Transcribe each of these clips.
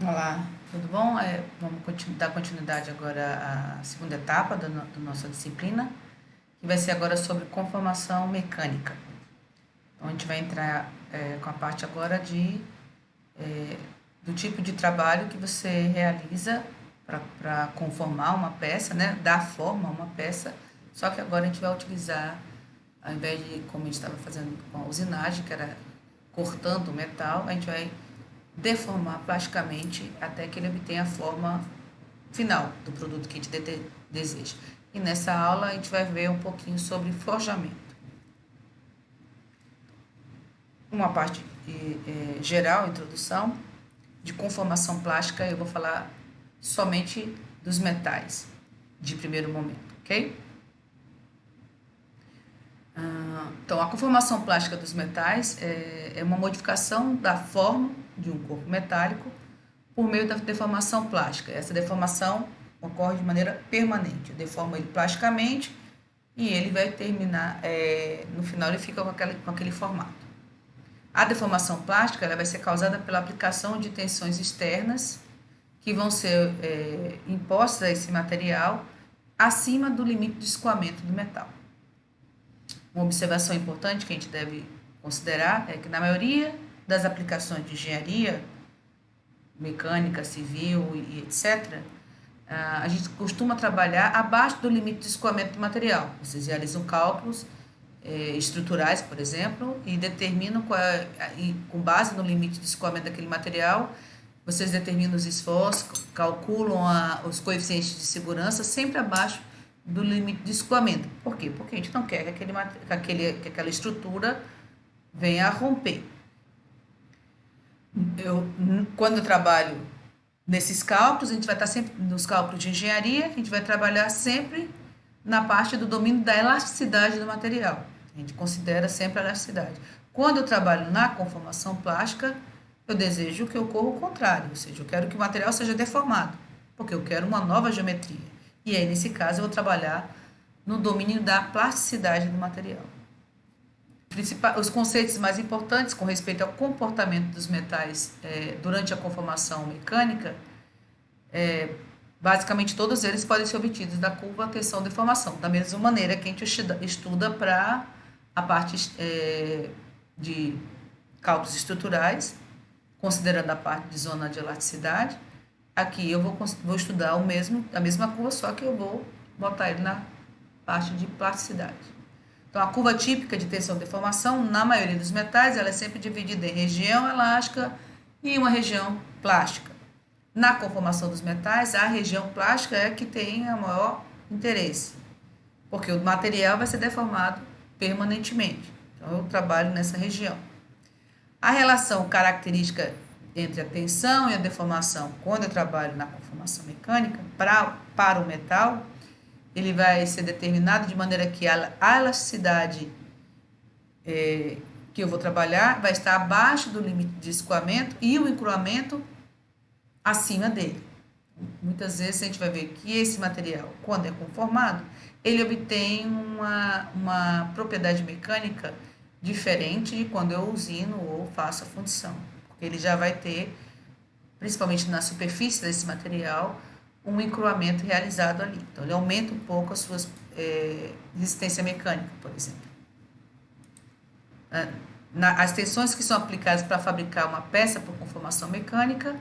Olá, tudo bom? Vamos dar continuidade agora à segunda etapa da nossa disciplina, que vai ser agora sobre conformação mecânica. Então, a gente vai entrar com a parte agora do tipo de trabalho que você realiza para conformar uma peça, né? Dar forma a uma peça, só que agora a gente vai utilizar, ao invés de, como a gente estava fazendo com a usinagem, que era cortando o metal, a gente vai deformar plasticamente até que ele obtenha a forma final do produto que a gente deseja. E nessa aula a gente vai ver um pouquinho sobre forjamento. Uma parte geral, introdução, de conformação plástica, eu vou falar somente dos metais, de primeiro momento, ok? Então, a conformação plástica dos metais é uma modificação da forma de um corpo metálico por meio da deformação plástica. Essa deformação ocorre de maneira permanente. Eu deformo ele plasticamente e ele vai terminar, no final ele fica com aquele formato. A deformação plástica ela vai ser causada pela aplicação de tensões externas que vão ser impostas a esse material acima do limite de escoamento do metal. Uma observação importante que a gente deve considerar é que na maioria das aplicações de engenharia, mecânica, civil e etc., a gente costuma trabalhar abaixo do limite de escoamento do material. Vocês realizam cálculos estruturais, por exemplo, e determinam, com base no limite de escoamento daquele material, vocês determinam os esforços, calculam os coeficientes de segurança sempre abaixo do limite de escoamento. Por quê? Porque a gente não quer que aquela estrutura venha a romper. Quando eu trabalho nesses cálculos, a gente vai estar sempre nos cálculos de engenharia, a gente vai trabalhar sempre na parte do domínio da elasticidade do material. A gente considera sempre a elasticidade. Quando eu trabalho na conformação plástica, eu desejo que ocorra o contrário, ou seja, eu quero que o material seja deformado, porque eu quero uma nova geometria. E aí, nesse caso, eu vou trabalhar no domínio da plasticidade do material. Os conceitos mais importantes com respeito ao comportamento dos metais durante a conformação mecânica, basicamente todos eles podem ser obtidos da curva tensão-deformação, da mesma maneira que a gente estuda para a parte de cálculos estruturais, considerando a parte de zona de elasticidade. Aqui eu vou estudar a mesma curva, só que eu vou botar ele na parte de plasticidade. Então, a curva típica de tensão-deformação, na maioria dos metais, ela é sempre dividida em região elástica e uma região plástica. Na conformação dos metais, a região plástica é a que tem o maior interesse, porque o material vai ser deformado permanentemente. Então, eu trabalho nessa região. A relação característica entre a tensão e a deformação, quando eu trabalho na conformação mecânica, para o metal, ele vai ser determinado de maneira que a elasticidade que eu vou trabalhar vai estar abaixo do limite de escoamento e o encruamento acima dele. Muitas vezes a gente vai ver que esse material, quando é conformado, ele obtém uma propriedade mecânica diferente de quando eu usino ou faço a fundição. Ele já vai ter, principalmente na superfície desse material, um encruamento realizado ali. Então, ele aumenta um pouco a sua resistência mecânica, por exemplo. As tensões que são aplicadas para fabricar uma peça por conformação mecânica,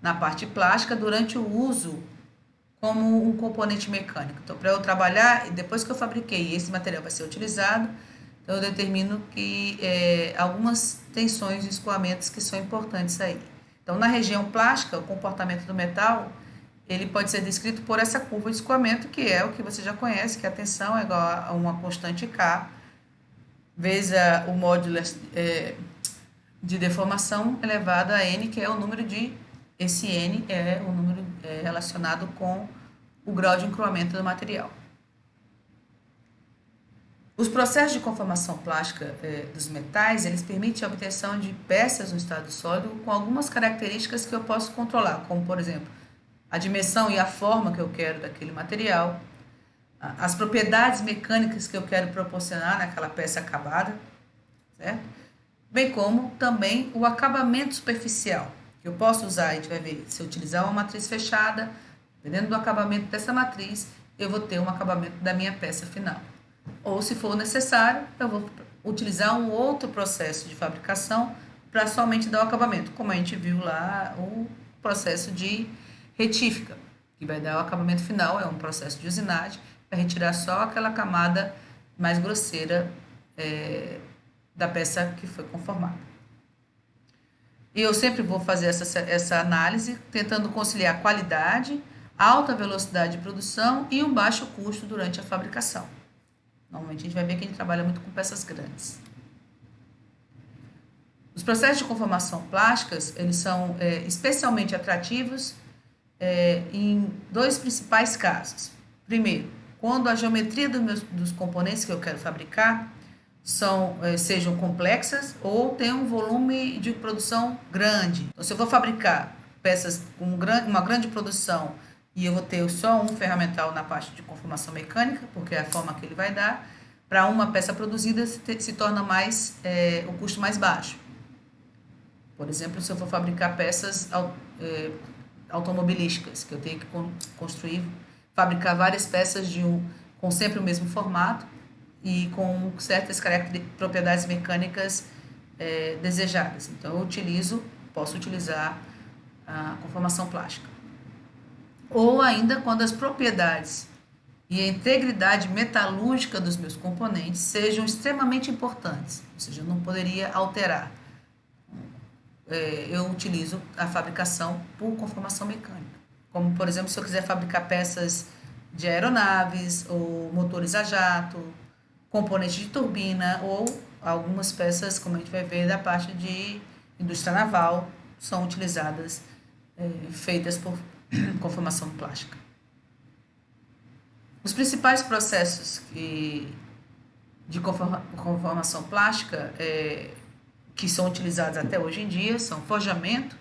na parte plástica, durante o uso como um componente mecânico. Então, para eu trabalhar, depois que eu fabriquei, esse material vai ser utilizado, então eu determino que algumas tensões e escoamentos que são importantes aí. Então, na região plástica, o comportamento do metal ele pode ser descrito por essa curva de escoamento, que é o que você já conhece, que a tensão é igual a uma constante K, vezes o módulo de deformação elevado a N, que é o número de... Esse N é o número relacionado com o grau de encruamento do material. Os processos de conformação plástica dos metais, eles permitem a obtenção de peças no estado sólido com algumas características que eu posso controlar, como, por exemplo, a dimensão e a forma que eu quero daquele material, as propriedades mecânicas que eu quero proporcionar naquela peça acabada, certo? Bem como também o acabamento superficial. que eu posso usar, a gente vai ver, se eu utilizar uma matriz fechada, dependendo do acabamento dessa matriz, eu vou ter um acabamento da minha peça final. Ou, se for necessário, eu vou utilizar um outro processo de fabricação para somente dar o acabamento, como a gente viu lá, o processo de retífica, que vai dar o acabamento final, é um processo de usinagem, para retirar só aquela camada mais grosseira da peça que foi conformada. E eu sempre vou fazer essa análise, tentando conciliar qualidade, alta velocidade de produção e um baixo custo durante a fabricação. Normalmente a gente vai ver que a gente trabalha muito com peças grandes. Os processos de conformação plásticas, eles são especialmente atrativos em dois principais casos. Primeiro, quando a geometria dos componentes que eu quero fabricar sejam complexas ou tem um volume de produção grande. Então, se eu vou fabricar peças com uma grande produção e eu vou ter só um ferramental na parte de conformação mecânica, porque é a forma que ele vai dar, para uma peça produzida se torna o custo mais baixo. Por exemplo, se eu for fabricar peças automobilísticas, que eu tenho que fabricar várias peças com sempre o mesmo formato e com certas propriedades mecânicas desejadas. Então, posso utilizar a conformação plástica. Ou ainda quando as propriedades e a integridade metalúrgica dos meus componentes sejam extremamente importantes, ou seja, eu não poderia alterar. Eu utilizo a fabricação por conformação mecânica. Como, por exemplo, se eu quiser fabricar peças de aeronaves ou motores a jato, componentes de turbina ou algumas peças, como a gente vai ver, da parte de indústria naval, são utilizadas, feitas por conformação plástica. Os principais processos de conformação plástica que são utilizados até hoje em dia são forjamento,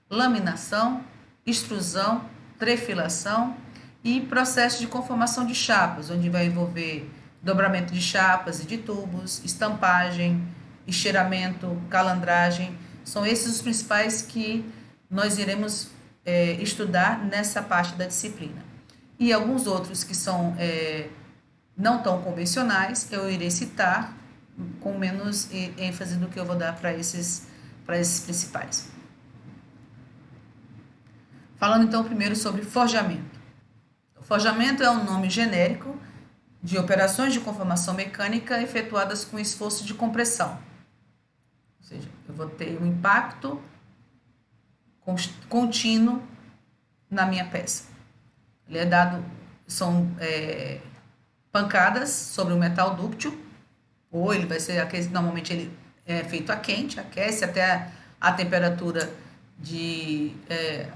laminação, extrusão, trefilação e processo de conformação de chapas, onde vai envolver dobramento de chapas e de tubos, estampagem, encheiramento, calandragem. São esses os principais que nós iremos estudar nessa parte da disciplina. E alguns outros que são não tão convencionais, eu irei citar com menos ênfase do que eu vou dar para esses principais. Falando então primeiro sobre forjamento. O forjamento é um nome genérico de operações de conformação mecânica efetuadas com esforço de compressão. Ou seja, eu vou ter um impacto contínuo na minha peça. Ele é dado, são pancadas sobre o metal dúctil, ou ele vai ser normalmente ele é feito a quente, aquece até a temperatura de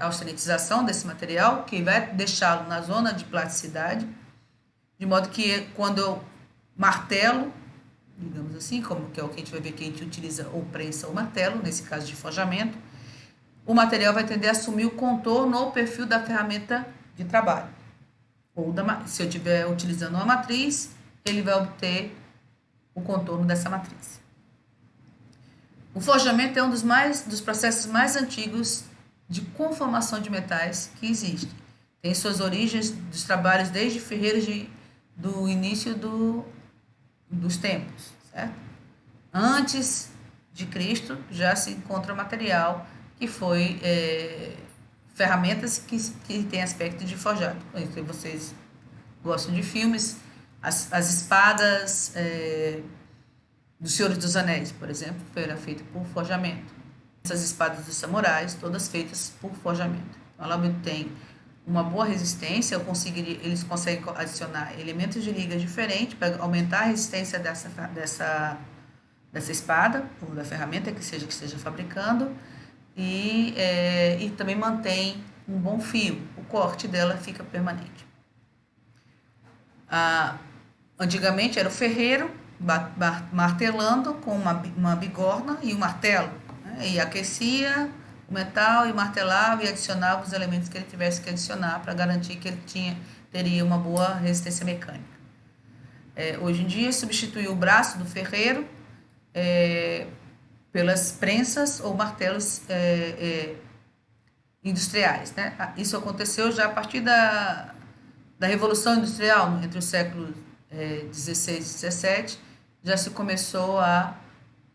austenitização desse material, que vai deixá-lo na zona de plasticidade, de modo que quando eu martelo, digamos assim, como que é o que a gente vai ver que a gente utiliza ou prensa ou martelo, nesse caso de forjamento, o material vai tender a assumir o contorno ou o perfil da ferramenta de trabalho. Ou se eu estiver utilizando uma matriz, ele vai obter o contorno dessa matriz. O forjamento é um dos processos mais antigos de conformação de metais que existe. Tem suas origens dos trabalhos desde ferreiros do início dos tempos, certo? Antes de Cristo já se encontra material que foi ferramentas que têm aspecto de forjado. Se vocês gostam de filmes, as espadas dos Senhores dos Anéis, por exemplo, foram feitas por forjamento. Essas espadas dos samurais, todas feitas por forjamento. Ela obtém uma boa resistência, eles conseguem adicionar elementos de liga diferentes para aumentar a resistência dessa espada, ou da ferramenta que esteja fabricando, e também mantém um bom fio. O corte dela fica permanente. Antigamente era o ferreiro martelando com uma bigorna e um martelo, né? E aquecia o metal e martelava e adicionava os elementos que ele tivesse que adicionar para garantir que ele teria uma boa resistência mecânica. Hoje em dia, substituiu o braço do ferreiro pelas prensas ou martelos industriais, né? Isso aconteceu já a partir da Revolução Industrial, entre os séculos 16 e 17, já se começou a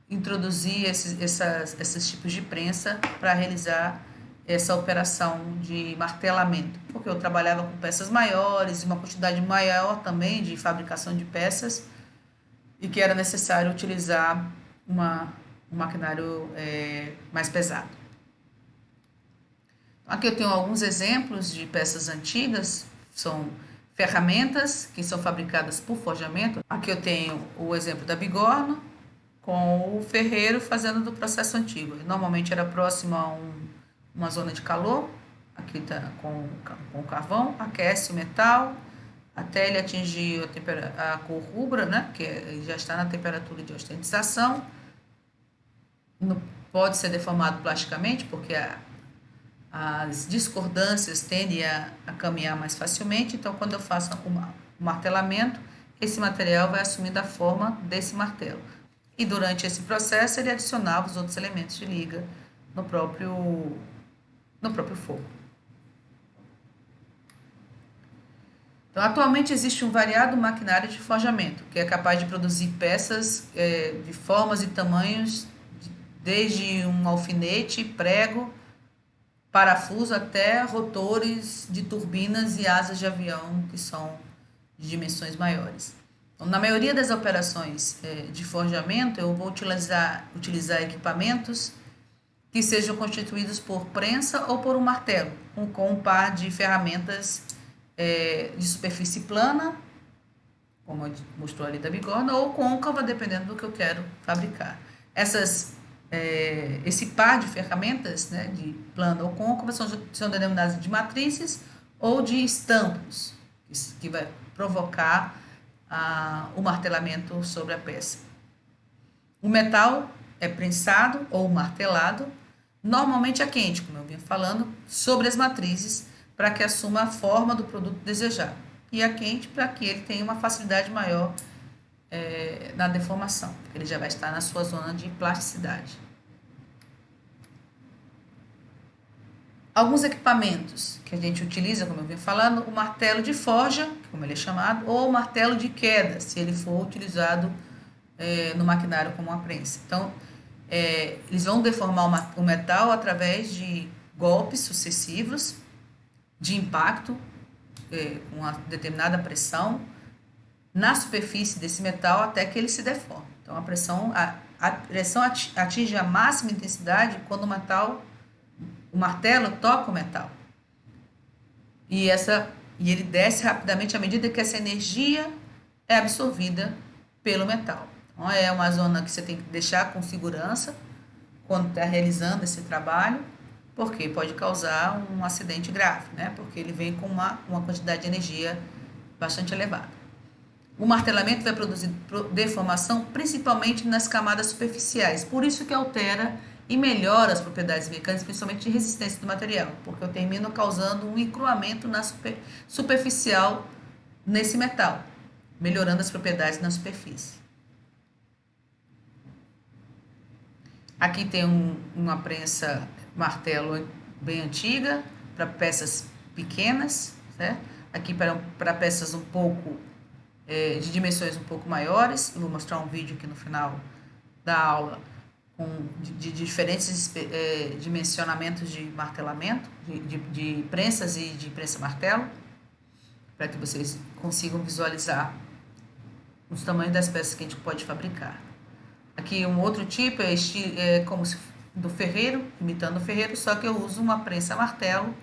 introduzir esses tipos de prensa para realizar essa operação de martelamento, porque eu trabalhava com peças maiores e uma quantidade maior também de fabricação de peças e que era necessário utilizar um maquinário mais pesado. Aqui eu tenho alguns exemplos de peças antigas, são ferramentas que são fabricadas por forjamento. Aqui eu tenho o exemplo da bigorna, com o ferreiro fazendo do processo antigo. Normalmente era próximo a uma zona de calor, aqui está com o carvão, aquece o metal até ele atingir a cor rubra, né, que já está na temperatura de ostentização. Não pode ser deformado plasticamente, porque as discordâncias tendem a caminhar mais facilmente, então quando eu faço o martelamento, esse material vai assumindo a forma desse martelo. E durante esse processo ele adicionava os outros elementos de liga no próprio fogo. Então, atualmente existe um variado maquinário de forjamento, que é capaz de produzir peças de formas e tamanhos, desde um alfinete, prego, parafuso, até rotores de turbinas e asas de avião, que são de dimensões maiores. Então, na maioria das operações de forjamento, eu vou utilizar equipamentos que sejam constituídos por prensa ou por um martelo, com um par de ferramentas de superfície plana, como mostrou ali da bigorna, ou côncava, dependendo do que eu quero fabricar. Esse par de ferramentas, né, de plana ou côncava, são denominadas de matrizes ou de estampos, que vai provocar o martelamento sobre a peça. O metal é prensado ou martelado, normalmente a quente, como eu vinha falando, sobre as matrizes, para que assuma a forma do produto desejado. E a quente para que ele tenha uma facilidade maior na deformação, porque ele já vai estar na sua zona de plasticidade. Alguns equipamentos que a gente utiliza, como eu vinha falando, o martelo de forja, como ele é chamado, ou o martelo de queda, se ele for utilizado no maquinário como uma prensa. Então, eles vão deformar o metal através de golpes sucessivos, de impacto, com uma determinada pressão, na superfície desse metal até que ele se deforme. Então, a pressão atinge a máxima intensidade quando o martelo toca o metal. E ele desce rapidamente à medida que essa energia é absorvida pelo metal. Então, é uma zona que você tem que deixar com segurança quando está realizando esse trabalho, porque pode causar um acidente grave, né? Porque ele vem com uma quantidade de energia bastante elevada. O martelamento vai produzir deformação principalmente nas camadas superficiais, por isso que altera e melhora as propriedades mecânicas, principalmente de resistência do material, porque eu termino causando um encruamento superficial nesse metal, melhorando as propriedades na superfície. Aqui tem uma prensa martelo bem antiga, para peças pequenas, certo? Aqui para peças um pouco de dimensões um pouco maiores. Eu vou mostrar um vídeo aqui no final da aula de diferentes dimensionamentos de martelamento, de prensas e de prensa-martelo, para que vocês consigam visualizar os tamanhos das peças que a gente pode fabricar. Aqui um outro tipo como se do ferreiro, imitando o ferreiro, só que eu uso uma prensa-martelo.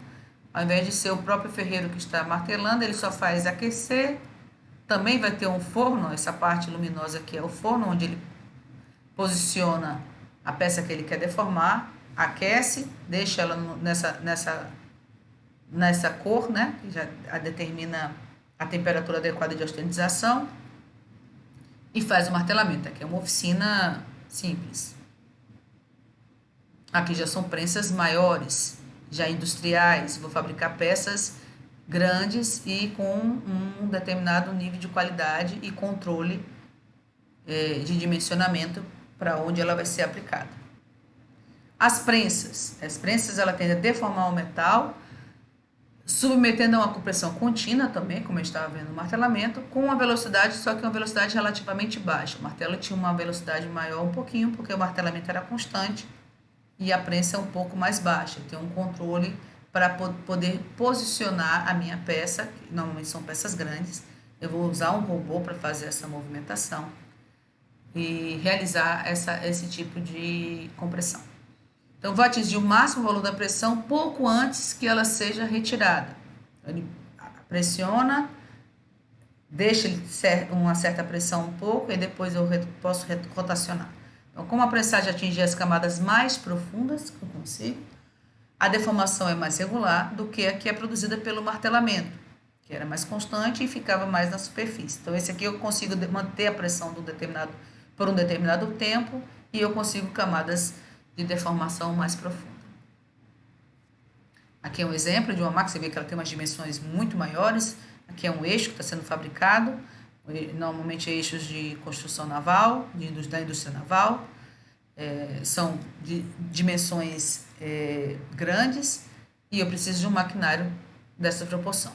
Ao invés de ser o próprio ferreiro que está martelando, ele só faz aquecer. Também vai ter um forno, essa parte luminosa aqui é o forno, onde ele posiciona a peça que ele quer deformar, aquece, deixa ela nessa cor, né, que já determina a temperatura adequada de ostentização, e faz o martelamento. Aqui é uma oficina simples. Aqui já são prensas maiores, já industriais, vou fabricar peças grandes e com um determinado nível de qualidade e controle de dimensionamento para onde ela vai ser aplicada. As prensas ela tende a deformar o metal, submetendo a uma compressão contínua também, como eu estava vendo no martelamento, com uma velocidade, só que uma velocidade relativamente baixa. O martelo tinha uma velocidade maior um pouquinho, porque o martelamento era constante, e a prensa é um pouco mais baixa. Tem um controle para poder posicionar a minha peça, que normalmente são peças grandes. Eu vou usar um robô para fazer essa movimentação e realizar esse tipo de compressão. Então, vou atingir o máximo valor da pressão pouco antes que ela seja retirada. Ele pressiona, deixa uma certa pressão um pouco e depois eu posso rotacionar. Então, como a pressagem atingir as camadas mais profundas que eu consigo, a deformação é mais regular do que a que é produzida pelo martelamento, que era mais constante e ficava mais na superfície. Então, esse aqui eu consigo manter a pressão por um determinado tempo e eu consigo camadas de deformação mais profunda. Aqui é um exemplo de uma máquina, você vê que ela tem umas dimensões muito maiores. Aqui é um eixo que está sendo fabricado, normalmente eixos de construção naval, da indústria naval. São de dimensões grandes e eu preciso de um maquinário dessa proporção.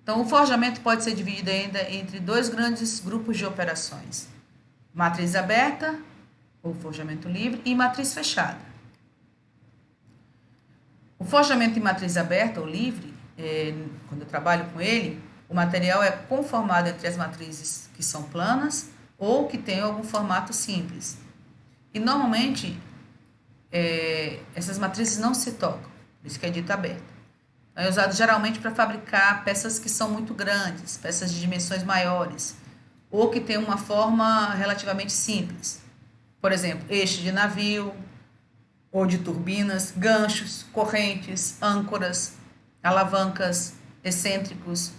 Então, o forjamento pode ser dividido ainda entre dois grandes grupos de operações: matriz aberta, ou forjamento livre, e matriz fechada. O forjamento em matriz aberta ou livre, quando eu trabalho com ele, o material é conformado entre as matrizes que são planas ou que têm algum formato simples. E normalmente essas matrizes não se tocam, por isso que é dito aberto. É usado geralmente para fabricar peças que são muito grandes, peças de dimensões maiores, ou que têm uma forma relativamente simples. Por exemplo, eixo de navio, ou de turbinas, ganchos, correntes, âncoras, alavancas, excêntricos,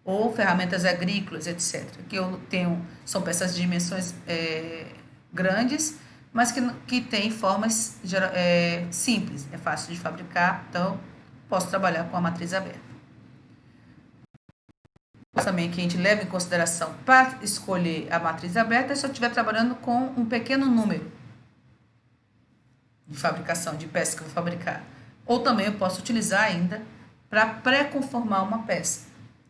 ou ferramentas agrícolas, etc. Que eu tenho, são peças de dimensões grandes, mas que têm formas simples, é fácil de fabricar, então posso trabalhar com a matriz aberta. Também que a gente leva em consideração para escolher a matriz aberta é se eu estiver trabalhando com um pequeno número de fabricação, de peças que eu vou fabricar. Ou também eu posso utilizar ainda para pré-conformar uma peça.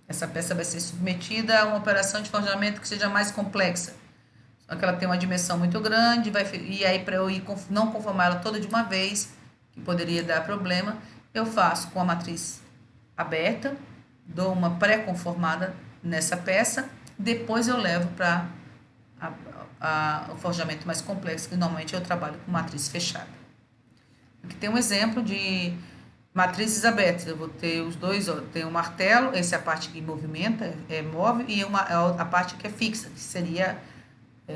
Essa peça vai ser submetida a uma operação de forjamento que seja mais complexa. Só que ela tem uma dimensão muito grande, e aí para eu não conformar ela toda de uma vez, que poderia dar problema, eu faço com a matriz aberta, dou uma pré-conformada nessa peça, depois eu levo para o forjamento mais complexo, que normalmente eu trabalho com matriz fechada. Aqui tem um exemplo de matrizes abertas. Eu vou ter os dois, tem um martelo, essa é a parte que movimenta, é móvel, e a parte que é fixa, que seria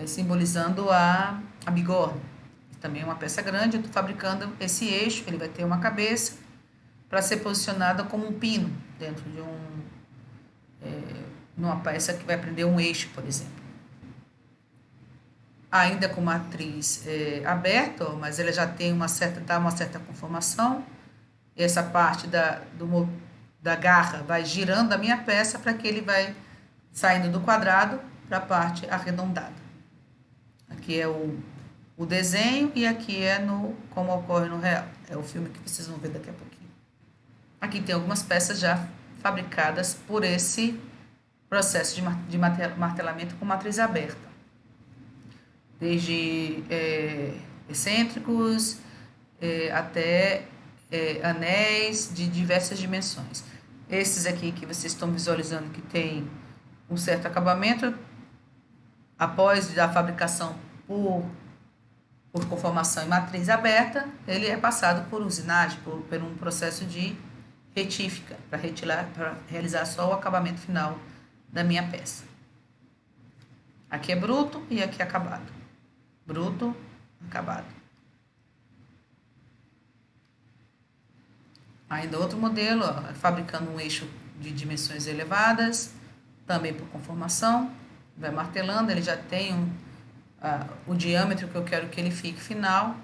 simbolizando a bigorna. Também é uma peça grande, eu estou fabricando esse eixo, ele vai ter uma cabeça para ser posicionada como um pino dentro de numa peça que vai prender um eixo, por exemplo. Ainda com matriz aberta, mas ela já tem uma certa conformação. Essa parte da garra vai girando a minha peça para que ele vai saindo do quadrado para a parte arredondada. Aqui é o desenho e aqui é como ocorre no real. É o filme que vocês vão ver daqui a pouquinho. Aqui tem algumas peças já fabricadas por esse processo de martelamento com matriz aberta. Desde excêntricos até anéis de diversas dimensões. Esses aqui que vocês estão visualizando que tem um certo acabamento, após a fabricação por conformação em matriz aberta, ele é passado por usinagem, por um processo de retífica, para realizar só o acabamento final da minha peça. Aqui é bruto e aqui é acabado. Bruto, acabado. Ainda outro modelo, fabricando um eixo de dimensões elevadas, também por conformação, vai martelando, ele já tem o diâmetro que eu quero que ele fique final,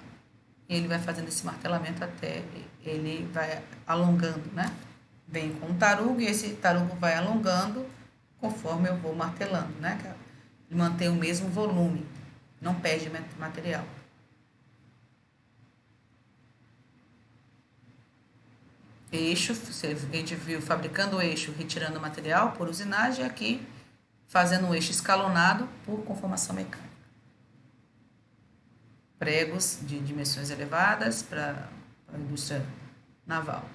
e ele vai fazendo esse martelamento até ele vai alongando, né? Vem com um tarugo e esse tarugo vai alongando conforme eu vou martelando, né? Ele mantém o mesmo volume, não perde material. eixo, a gente viu fabricando o eixo, retirando o material por usinagem, aqui fazendo um eixo escalonado por conformação mecânica. Pregos de dimensões elevadas para a indústria naval.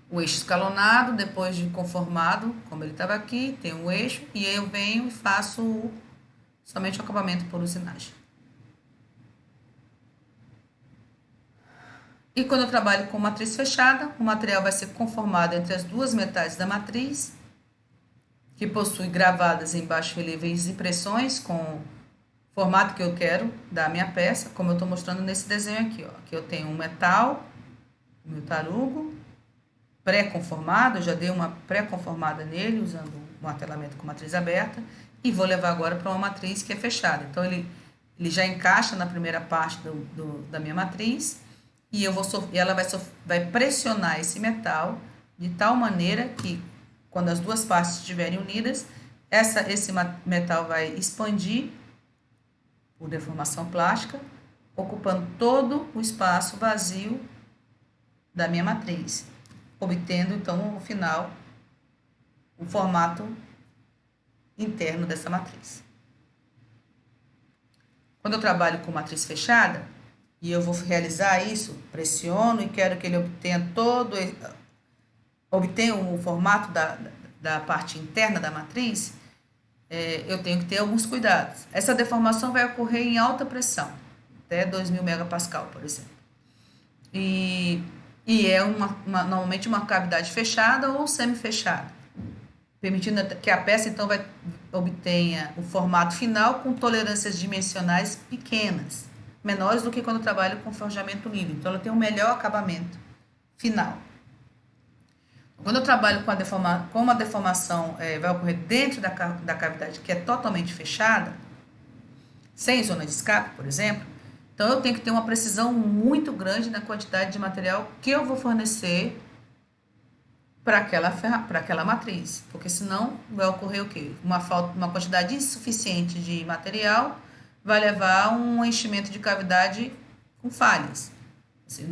O eixo escalonado, depois de conformado, como ele estava aqui, tem um eixo, e aí eu venho e faço somente o acabamento por usinagem. E quando eu trabalho com matriz fechada, o material vai ser conformado entre as duas metades da matriz, que possui gravadas em baixo relevo as impressões com o formato que eu quero da minha peça, como eu estou mostrando nesse desenho aqui. Ó. Aqui eu tenho um metal, o meu tarugo, pré-conformado, eu já dei uma pré-conformada nele, usando um martelamento com matriz aberta, e vou levar agora para uma matriz que é fechada. Então, ele já encaixa na primeira parte da minha matriz, e ela vai pressionar esse metal de tal maneira que, quando as duas partes estiverem unidas, esse metal vai expandir por deformação plástica, ocupando todo o espaço vazio da minha matriz, obtendo, então, no final, o formato interno dessa matriz. Quando eu trabalho com matriz fechada, e eu vou realizar isso, pressiono e quero que ele obtenha o formato da parte interna da matriz, eu tenho que ter alguns cuidados. Essa deformação vai ocorrer em alta pressão, até 2.000 megapascal, por exemplo. E é normalmente uma cavidade fechada ou semi-fechada, permitindo que a peça, então, obtenha o formato final com tolerâncias dimensionais pequenas, menores do que quando eu trabalho com forjamento livre. Então, ela tem um melhor acabamento final. Quando eu trabalho com uma deformação vai ocorrer dentro da cavidade, que é totalmente fechada, sem zona de escape, por exemplo, então eu tenho que ter uma precisão muito grande na quantidade de material que eu vou fornecer para aquela matriz, porque senão vai ocorrer o quê? Uma quantidade insuficiente de material vai levar a um enchimento de cavidade com falhas. Assim,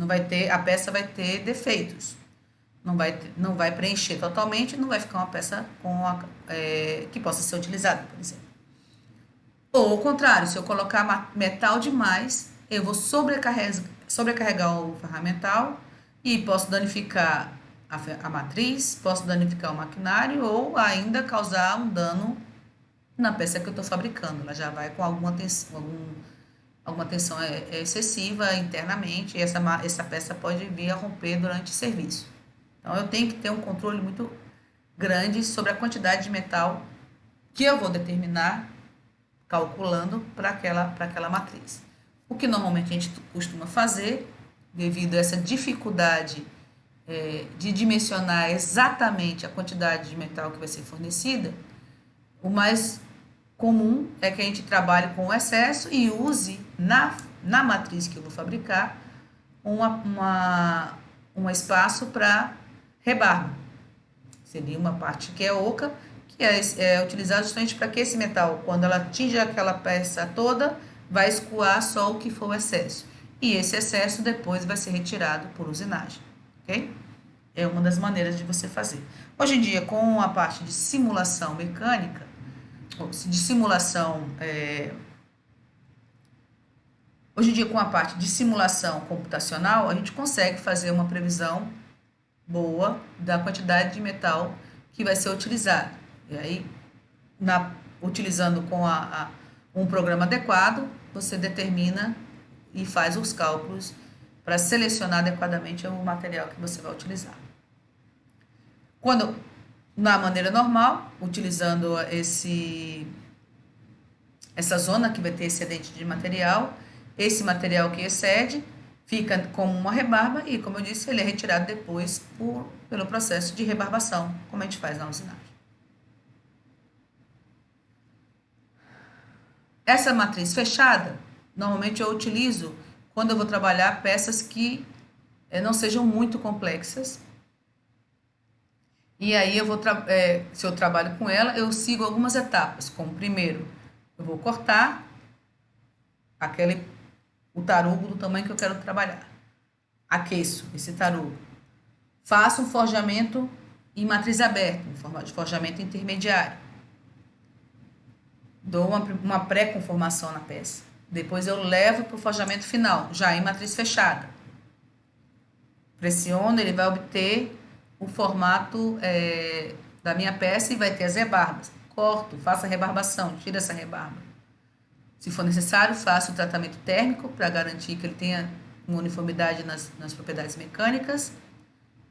a peça vai ter defeitos. Não vai preencher totalmente, não vai ficar uma peça que possa ser utilizada, por exemplo. Ou, ao contrário, se eu colocar metal demais, eu vou sobrecarregar o ferramental e posso danificar a matriz, posso danificar o maquinário ou ainda causar um dano na peça que eu estou fabricando. Ela já vai com alguma tensão excessiva internamente, e essa peça pode vir a romper durante o serviço. Então, eu tenho que ter um controle muito grande sobre a quantidade de metal que eu vou determinar, calculando para aquela matriz. O que normalmente a gente costuma fazer, devido a essa dificuldade de dimensionar exatamente a quantidade de metal que vai ser fornecida, o mais comum é que a gente trabalhe com o excesso e use na matriz que eu vou fabricar um espaço para rebarba. Seria uma parte que é oca, que é utilizada justamente para que esse metal, quando ela atinge aquela peça toda, vai escoar só o que for o excesso. E esse excesso depois vai ser retirado por usinagem, ok? É uma das maneiras de você fazer. Hoje em dia, com a parte de simulação mecânica, hoje em dia, com a parte de simulação computacional, a gente consegue fazer uma previsão boa da quantidade de metal que vai ser utilizado. E aí, utilizando com um programa adequado, você determina e faz os cálculos para selecionar adequadamente o material que você vai utilizar. Na maneira normal, utilizando essa zona que vai ter excedente de material, esse material que excede fica como uma rebarba e, como eu disse, ele é retirado depois pelo processo de rebarbação, como a gente faz na usinagem. Essa matriz fechada, normalmente eu utilizo quando eu vou trabalhar peças que não sejam muito complexas. E aí, se eu trabalho com ela, eu sigo algumas etapas, como primeiro, eu vou cortar o tarugo do tamanho que eu quero trabalhar. aqueço esse tarugo. Faço um forjamento em matriz aberta, em forma de forjamento intermediário. Dou uma pré-conformação na peça. Depois eu levo para o forjamento final, já em matriz fechada. Pressiono, ele vai obter o formato da minha peça e vai ter as rebarbas. Corto, faço a rebarbação, tiro essa rebarba. Se for necessário, faço o tratamento térmico para garantir que ele tenha uma uniformidade nas propriedades mecânicas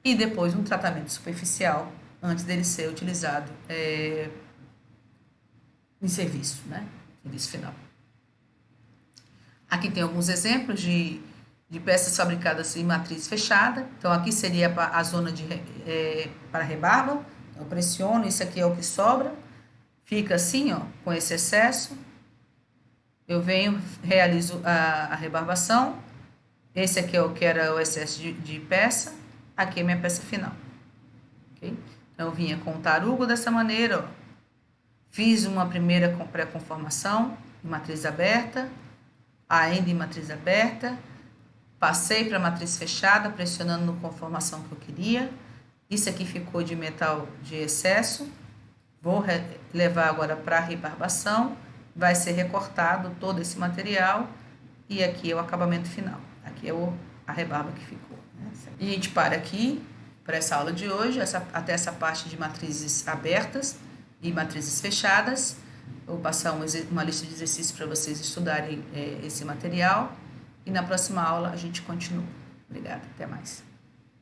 e depois um tratamento superficial antes dele ser utilizado em serviço, né? Serviço final. Aqui tem alguns exemplos de peças fabricadas em matriz fechada. Então, aqui seria a zona para rebarba. Então, eu pressiono, isso aqui é o que sobra. Fica assim, ó, com esse excesso. Eu venho, realizo a rebarbação. Esse aqui é o que era o excesso de peça. Aqui é a minha peça final. Okay? Então, eu vinha com o tarugo dessa maneira, ó. Fiz uma primeira pré-conformação em matriz aberta, ainda em matriz aberta, passei para a matriz fechada, pressionando na conformação que eu queria. Isso aqui ficou de metal de excesso. Vou levar agora para a rebarbação. Vai ser recortado todo esse material. E aqui é o acabamento final. Aqui é a rebarba que ficou. Né? E a gente para aqui para essa aula de hoje, até essa parte de matrizes abertas e matrizes fechadas. Vou passar uma lista de exercícios para vocês estudarem esse material. E na próxima aula a gente continua. Obrigada, até mais.